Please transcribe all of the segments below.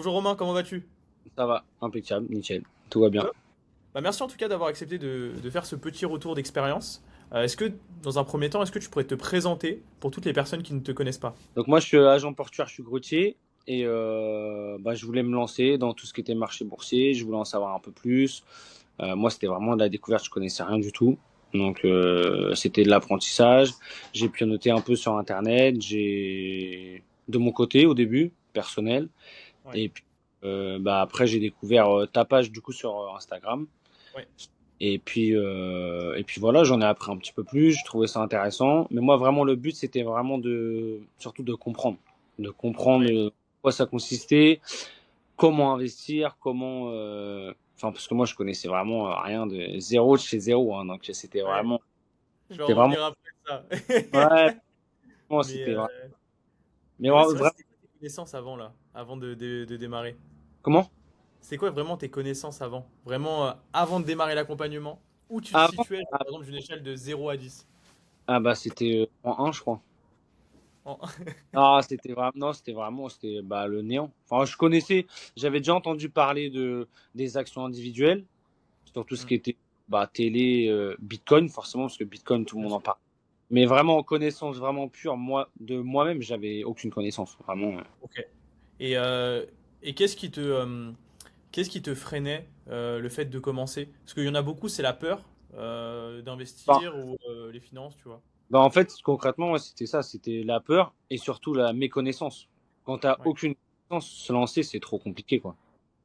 Bonjour Romain, comment vas-tu? Ça va, impeccable, nickel, tout va bien. Top. Bah, merci en tout cas d'avoir accepté de faire ce petit retour d'expérience. Est-ce que, dans un premier temps, est-ce que tu pourrais te présenter pour toutes les personnes qui ne te connaissent pas? Donc moi, je suis agent portuaire, je suis grutier et je voulais me lancer dans tout ce qui était marché boursier. Je voulais en savoir un peu plus. Moi, c'était vraiment de la découverte, je connaissais rien du tout. Donc c'était de l'apprentissage. J'ai pianoté un peu sur Internet. J'ai de mon côté au début personnel Ouais, et puis après j'ai découvert ta page du coup sur Instagram. ouais, Et puis voilà, j'en ai appris un petit peu plus, je trouvais ça intéressant. Mais moi, vraiment, le but, c'était vraiment surtout de comprendre. De comprendre ouais. quoi ça consistait, comment investir, parce que moi, je connaissais vraiment rien de zéro de chez zéro, hein. Donc, Ouais. Je vais en c'était vraiment, revenir après ça. ouais, vraiment, Mais, c'était vraiment, mais mais ouais, c'est vrai, vraiment, c'était quoi tes connaissances avant là, avant de démarrer? comment? C'est quoi vraiment tes connaissances avant? Vraiment, avant de démarrer l'accompagnement? Où tu te Avant? situais, genre, par exemple, d'une échelle de 0 à 10? C'était en un, je crois. En- Ah, c'était vraiment, non, c'était le néant. Enfin, j'avais déjà entendu parler des actions individuelles, sur tout ce Hmm. qui était télé, Bitcoin, forcément, parce que Bitcoin, tout le Bien monde en sûr. parle. Mais vraiment, en connaissance vraiment pure, moi, de moi-même, j'avais aucune connaissance. Vraiment. Ok. Et, euh, et qu'est-ce qui te freinait le fait de commencer? Parce qu'il y en a beaucoup, c'est la peur Enfin, d'investir ou les finances, tu vois. en fait, concrètement, ouais, c'était ça, c'était la peur et surtout la méconnaissance. Quand t'as Ouais, aucune connaissance, se lancer, c'est trop compliqué, quoi.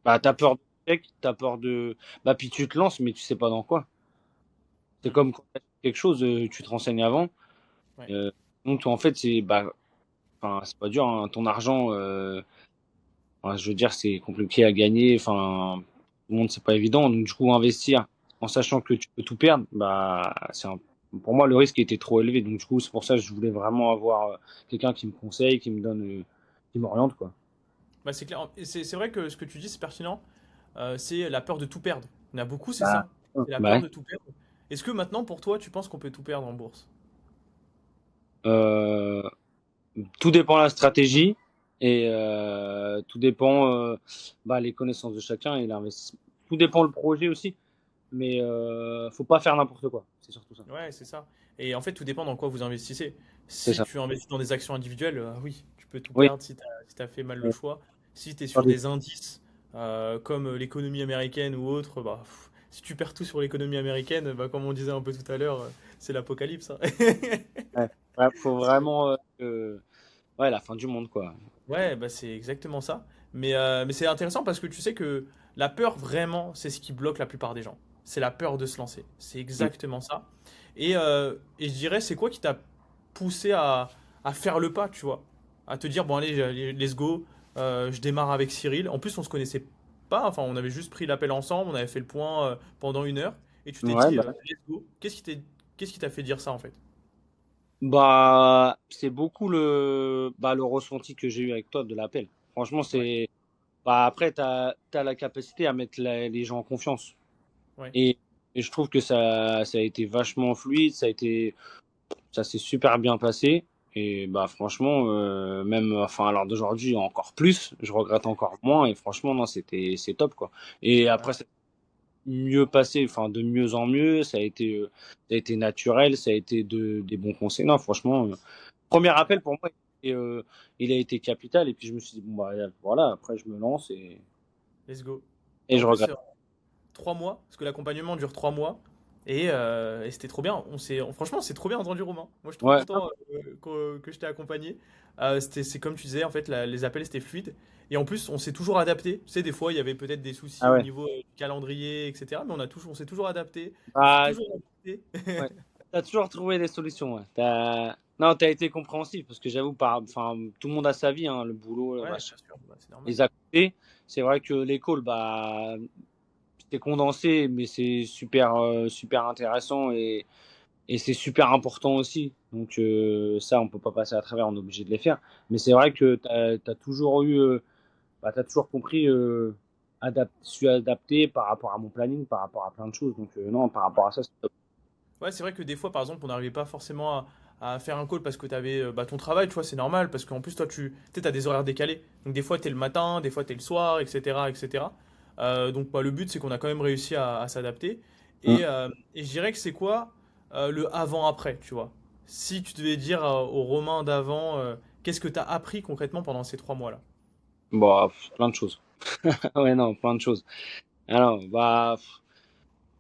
T'as ouais, peur de l'échec, t'as peur de. Puis tu te lances, mais tu sais pas dans quoi. C'est mm, comme quand tu quelque chose, tu te renseignes avant. ouais. Euh, donc, toi, en fait, c'est pas dur, hein. Ton argent, je veux dire, c'est compliqué à gagner. Enfin, tout le monde, c'est pas évident. Donc, du coup, investir en sachant que tu peux tout perdre, pour moi, le risque était trop élevé. Donc, du coup, c'est pour ça que je voulais vraiment avoir quelqu'un qui me conseille, qui m'oriente, quoi. Bah, c'est clair. Et c'est vrai que ce que tu dis, c'est pertinent. C'est la peur de tout perdre. Il y en a beaucoup, c'est Bah, ça. C'est la peur ouais. de tout perdre. Est-ce que maintenant, pour toi, tu penses qu'on peut tout perdre en bourse? Euh, Tout dépend de la stratégie et tout dépend les connaissances de chacun et l'investissement. Tout dépend le projet aussi, mais faut pas faire n'importe quoi. C'est surtout ça. Ouais, c'est ça. Et en fait, tout dépend dans quoi vous investissez. C'est Si ça. tu investis dans des actions individuelles, oui, tu peux tout Oui. perdre si tu fait mal le choix. Si tu es Faire sur des- des indices comme l'économie américaine ou autre, bah, si tu perds tout sur l'économie américaine, bah, comme on disait un peu tout à l'heure, c'est l'apocalypse, hein. Ouais. Ouais, faut vraiment la fin du monde, quoi. Ouais, bah, c'est exactement ça. Mais c'est intéressant parce que tu sais que la peur, vraiment, c'est ce qui bloque la plupart des gens. C'est la peur de se lancer. C'est Mm. exactement ça. Et je dirais, c'est quoi qui t'a poussé à faire le pas, tu vois? À te dire, bon, allez, let's go, je démarre avec Cyril. En plus, on se connaissait pas, enfin, on avait juste pris l'appel ensemble, on avait fait le point pendant 1 heure, et tu t'es Ouais, dit, let's go. Qu'est-ce qui t'a fait dire ça, en fait? c'est beaucoup le ressenti que j'ai eu avec toi de l'appel. Franchement, Ouais, après, t'as la capacité à mettre les gens en confiance. ouais. Et, et je trouve que ça a été vachement fluide, ça s'est super bien passé. Et franchement, même, enfin, à l'heure d'aujourd'hui, encore plus, je regrette encore moins. Et franchement, non, c'est top, quoi. Et après, Bah, ça a mieux passé, enfin, de mieux en mieux. Ça a été naturel, ça a été des bons conseils. Non, franchement, premier appel pour moi, il a été capital. Et puis, je me suis dit, bon, voilà, après, je me lance let's go. Et et en je plus, regrette. 3 mois, parce que l'accompagnement dure 3 mois. Et c'était trop bien. Franchement, c'est trop bien entendu, Romain. Moi, je suis trop Ouais, content que je t'ai accompagné. C'est comme tu disais, en fait, les appels, c'était fluide. Et en plus, on s'est toujours adapté. Tu sais, des fois, il y avait peut-être des soucis ah au ouais. niveau du calendrier, etc. Mais on s'est toujours adapté. On s'est Bah, toujours adapté. ouais. T'as toujours trouvé des solutions, ouais. Non, t'as été compréhensif parce que j'avoue, enfin, tout le monde a sa vie, hein, le boulot, Ouais, machin, bien sûr, bah, c'est normal. les à côté. C'est vrai que l'école, c'était condensé, mais c'est super intéressant et c'est super important aussi. Donc, ça, on peut pas passer à travers, on est obligé de les faire. Mais c'est vrai que t'as toujours t'as toujours compris, su adapter par rapport à mon planning, par rapport à plein de choses. Donc, non, par rapport à ça, c'est top. Ouais, c'est vrai que des fois, par exemple, on n'arrivait pas forcément à faire un call parce que tu avais ton travail, tu vois, c'est normal, parce qu'en plus, toi, tu as des horaires décalés. Donc, des fois, tu es le matin, des fois, tu es le soir, etc. etc. Donc, bah, le but, c'est qu'on a quand même réussi à s'adapter. Mm. Et je dirais que c'est quoi le avant-après, tu vois. Si tu devais dire aux Romains d'avant, qu'est-ce que tu as appris concrètement pendant ces 3 mois-là? Bon, plein de choses. Ouais, non, plein de choses. Alors, bah,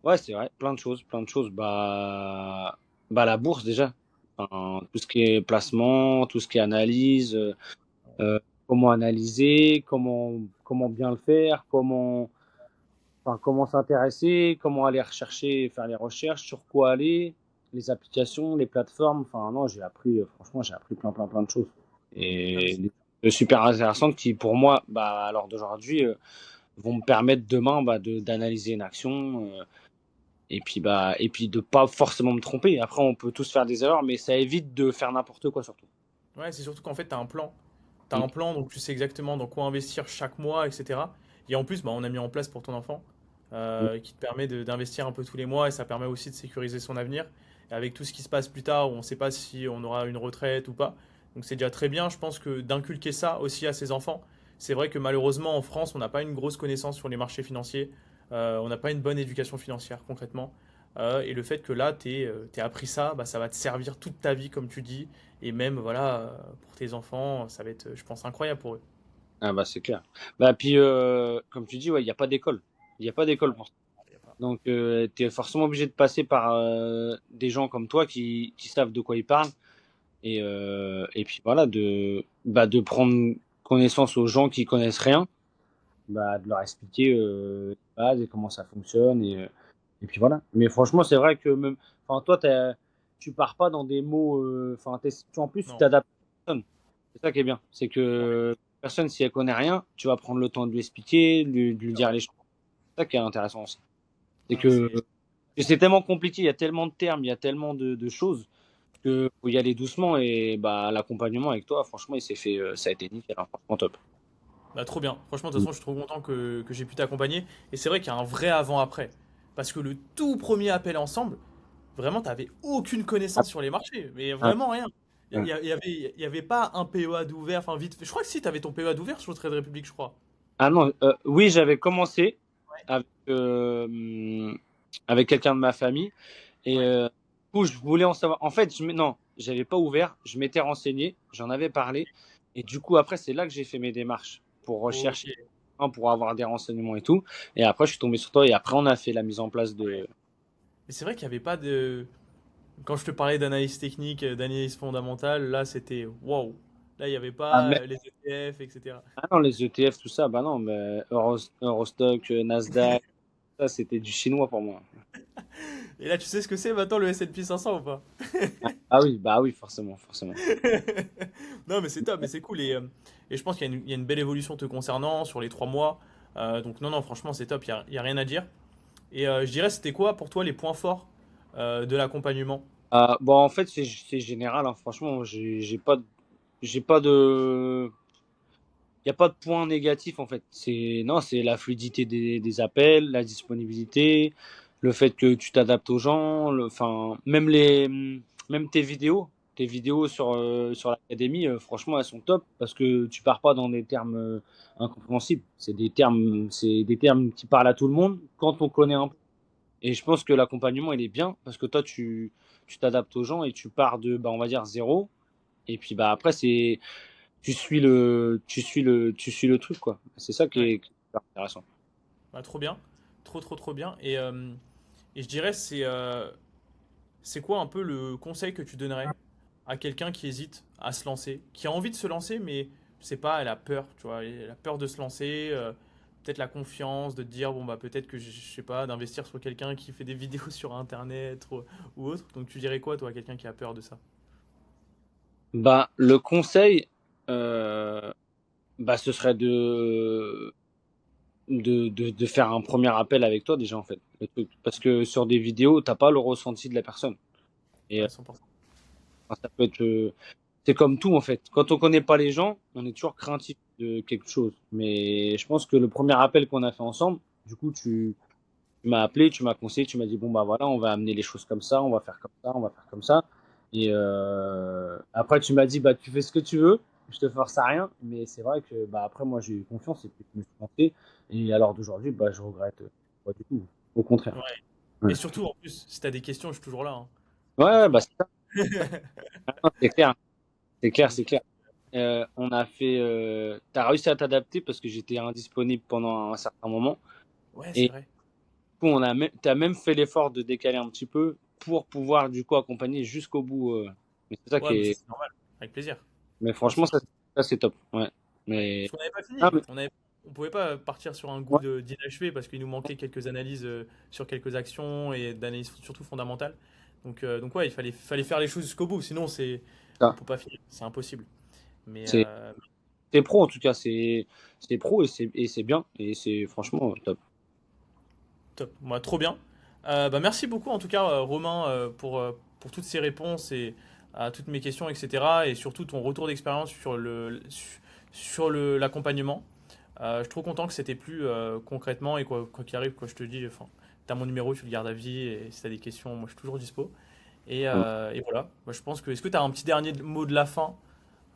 ouais, c'est vrai, plein de choses, plein de choses. Bah, la bourse déjà. Enfin, tout ce qui est placement, tout ce qui est analyse, euh, comment analyser, comment bien le faire, comment s'intéresser, comment aller rechercher, faire les recherches, sur quoi aller, les applications, les plateformes. Enfin, non, franchement, j'ai appris plein, plein, plein de choses. Ah, mais Et super intéressantes qui, pour moi, bah, à l'heure d'aujourd'hui, vont me permettre demain d'analyser une action. Et puis de pas forcément me tromper. Après, on peut tous faire des erreurs, mais ça évite de faire n'importe quoi surtout. ouais, c'est surtout qu'en fait, tu as un plan. Tu as Mm. un plan, donc tu sais exactement dans quoi investir chaque mois, etc. Et en plus, bah, on a mis en place pour ton enfant, Mm. qui te permet d'investir un peu tous les mois, et ça permet aussi de sécuriser son avenir. Et avec tout ce qui se passe plus tard, où on ne sait pas si on aura une retraite ou pas. Donc c'est déjà très bien, je pense que d'inculquer ça aussi à ses enfants. C'est vrai que malheureusement, en France, on n'a pas une grosse connaissance sur les marchés financiers. On n'a pas une bonne éducation financière, concrètement. Et le fait que là, tu aies appris ça, bah, ça va te servir toute ta vie, comme tu dis. Et même, voilà, pour tes enfants, ça va être, je pense, incroyable pour eux. Ah bah c'est clair. Bah puis comme tu dis, ouais, il n'y a pas d'école. Il n'y a pas d'école pour ça. Y a pas- Donc tu es forcément obligé de passer par des gens comme toi qui savent de quoi ils parlent. Et puis voilà, de prendre connaissance aux gens qui connaissent rien, de leur expliquer les bases et comment ça fonctionne. Et puis voilà. Mais franchement, c'est vrai que même, enfin, toi, tu pars pas dans des mots, enfin, en plus, tu Non. t'adaptes à personne. C'est ça qui est bien. C'est Ouais. que personne, si elle connaît rien, tu vas prendre le temps de lui expliquer, de lui dire les choses. C'est ça qui est intéressant aussi. C'est Non, que c'est tellement compliqué, il y a tellement de termes, il y a tellement de choses que faut y aller doucement. Et bah, l'accompagnement avec toi, franchement, il s'est fait, ça a été nickel, hein, franchement top. bah, trop bien. Franchement, de toute Mm. façon, je suis trop content que j'ai pu t'accompagner. Et c'est vrai qu'il y a un vrai avant-après. Parce que le tout premier appel ensemble, vraiment, tu n'avais aucune connaissance sur les marchés. Mais Ah, vraiment rien. ah. Il y avait pas un PEA d'ouvert, enfin vite fait. Je crois que si, tu avais ton PEA d'ouvert sur le Trade Republic, je crois. Ah non, oui, j'avais commencé Ouais. avec, euh, avec quelqu'un de ma famille. Et Ouais. du coup, je voulais en savoir. En fait, non, j'avais pas ouvert. Je m'étais renseigné, j'en avais parlé. Et du coup, après, c'est là que j'ai fait mes démarches pour Ok. rechercher, hein, pour avoir des renseignements et tout. Et après, je suis tombé sur toi. Et après, on a fait la mise en place de. Et c'est vrai qu'il n'y avait pas de. Quand je te parlais d'analyse technique, d'analyse fondamentale, là c'était waouh. Là il n'y avait Ah, pas les ETF, etc. ah non, les ETF, tout ça, bah non, mais Eurostock, Nasdaq, ça, c'était du chinois pour moi. Et là tu sais ce que c'est maintenant le S&P 500 ou pas? Ah oui, bah oui, forcément, forcément. Non mais c'est top, mais c'est cool. Et je pense qu'il y a une belle évolution te concernant sur les 3 mois. Donc non, non, franchement c'est top, il y a rien à dire. Et je dirais c'était quoi pour toi les points forts de l'accompagnement? Bon, en fait, c'est général, hein. Franchement, j'ai pas de, il y a pas de point négatif en fait. Non, c'est la fluidité des appels, la disponibilité, le fait que tu t'adaptes aux gens, enfin, même tes vidéos sur l'académie, franchement, elles sont top parce que tu pars pas dans des termes incompréhensibles. C'est des termes qui parlent à tout le monde quand on connaît un peu. Et je pense que l'accompagnement, il est bien parce que toi, tu t'adaptes aux gens et tu pars de, bah, on va dire, zéro. Et puis, bah, après, tu suis le truc, quoi. C'est ça Ouais, qui est super intéressant. bah, trop bien, trop trop trop bien. Et je dirais c'est quoi un peu le conseil que tu donnerais à quelqu'un qui hésite à se lancer, qui a envie de se lancer, mais je sais pas, elle a peur, tu vois, elle a peur de se lancer, peut-être la confiance, de te dire, bon, bah peut-être que, je sais pas, d'investir sur quelqu'un qui fait des vidéos sur Internet ou autre. Donc tu dirais quoi, toi, à quelqu'un qui a peur de ça? Bah, le conseil, euh, bah, ce serait de faire un premier appel avec toi, déjà, en fait. Le truc. Parce que sur des vidéos, t'as pas le ressenti de la personne. Et Ouais, 100%. enfin, ça peut être, c'est comme tout, en fait. Quand on connaît pas les gens, on est toujours craintif de quelque chose. Mais je pense que le premier appel qu'on a fait ensemble, du coup, tu m'as appelé, tu m'as conseillé, tu m'as dit, bon, bah voilà, on va amener les choses comme ça, on va faire comme ça, on va faire comme ça. Et après, tu m'as dit, bah, tu fais ce que tu veux, je te force à rien. Mais c'est vrai que bah, après, moi, j'ai eu confiance et puis je me suis lancé. Et à l'heure d'aujourd'hui, bah, je regrette pas du tout. Au contraire. Ouais. Ouais, Et surtout, en plus, si t'as des questions, je suis toujours là, hein. ouais, ouais, bah, Franchement. c'est ça. Non, c'est clair. C'est clair, c'est Donc, clair. On a fait. T'as réussi à t'adapter parce que j'étais indisponible pendant un certain moment. ouais, c'est Et du vrai. coup, t'as même fait l'effort de décaler un petit peu pour pouvoir du coup accompagner jusqu'au bout. Mais c'est ça qui Ouais, mais ça, est. c'est normal. Avec plaisir. Mais Bien franchement, sûr. ça c'est top. Ouais. Ouais. Mais. Parce qu'on n'avait pas Ah, fini. mais- On pouvait pas partir sur un goût ouais, d'inachevé parce qu'il nous manquait quelques analyses sur quelques actions et d'analyses surtout fondamentales. Donc ouais, fallait faire les choses jusqu'au bout. Sinon, on ça. peut pas finir. C'est impossible. Mais C'est c'est pro en tout cas. C'est pro et c'est bien. Et c'est franchement top. top. Moi, trop bien. Bah, merci beaucoup en tout cas, Romain, pour toutes ces réponses et à toutes mes questions, etc. Et surtout ton retour d'expérience sur l'accompagnement. Je suis trop content que c'était plus concrètement et quoi qu'il arrive, quoi je te dis, enfin, t'as mon numéro, tu le gardes à vie et si t'as des questions, moi je suis toujours dispo. Et voilà, moi, je pense que. Est-ce que tu as un petit dernier mot de la fin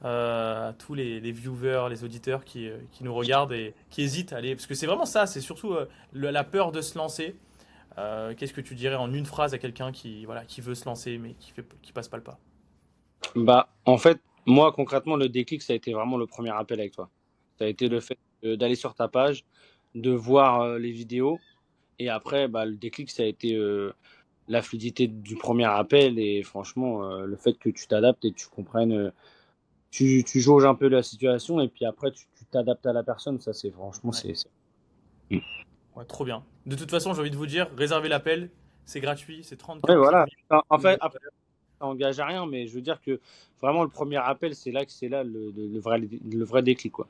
à tous les viewers, les auditeurs qui nous regardent et qui hésitent à aller. Parce que c'est vraiment ça, c'est surtout la peur de se lancer. Qu'est-ce que tu dirais en une phrase à quelqu'un voilà, qui veut se lancer mais qui passe pas le pas? Bah, en fait, moi, concrètement, le déclic, ça a été vraiment le premier appel avec toi. Ça a été le Mm. fait d'aller sur ta page, de voir les vidéos. Et après, bah, le déclic, ça a été la fluidité du premier appel. Et franchement, le fait que tu t'adaptes et que tu comprennes, tu jauges un peu la situation. Et puis après, tu t'adaptes à la personne. Ça, c'est franchement, Ouais. Mm. Ouais, trop bien. De toute façon, j'ai envie de vous dire, réservez l'appel, c'est gratuit, c'est Ouais, 30-45 voilà. minutes. En fait, après, ça engage à rien. Mais je veux dire que vraiment, le premier appel, c'est là le vrai déclic, quoi.